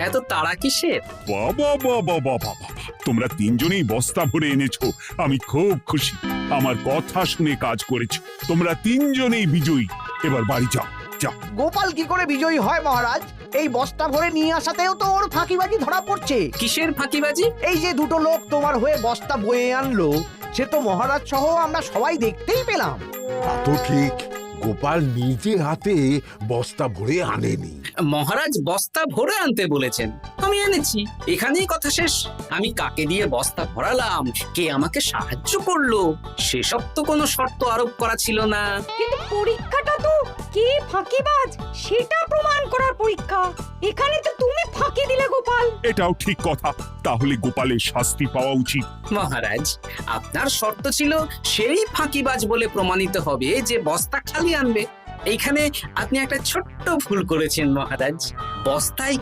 এত তাড়া কিসের? বাবা বাবা বাবা বাবা, তোমরা তিনজনেই বস্তা ভরে এনেছো, আমি খুব খুশি। আমার কথা শুনে কাজ করেছো, তোমরা তিনজনেই বিজয়ী। এবার বাড়ি যাও, যাও। গোপাল কি করে বিজয়ী হয় মহারাজ? এই বস্তা ভরে নিয়ে আসাতেও তো ওর ফাঁকিবাজি ধরা পড়ছে। কিসের ফাঁকিবাজি? এই যে দুটো লোক তোমার হয়ে বস্তা বয়ে আনলো, সে তো মহারাজ সহ আমরা সবাই দেখতেই পেলাম। তা তো ঠিক, গোপাল নিজে হাতে বস্তা ভরে আনেনি। মহারাজ বস্তা ভরে আনতে বলেছেন, আমি এনেছি, এখানেই কথা শেষ। আমি কাকে দিয়ে বস্তা ভরালাম, কে আমাকে সাহায্য করলো, সেসব তো কোনো শর্ত আরোপ করা ছিল না। কিন্তু পরীক্ষাটা তো কে ফাঁকিবাজ সেটা প্রমাণ করার পরীক্ষা। এখানে তো তুমি ফাঁকি দিলে গোপাল। এটাও ঠিক কথা, তাহলে গোপালের শাস্তি পাওয়া উচিত। মহারাজ, আপনার শর্ত ছিল সেই ফাঁকিবাজ বলে প্রমাণিত হবে যে বস্তা খালি আনবে। এইখানে আপনি একটা ছোট্ট ভুল করেছেন মহারাজ। বস্তায়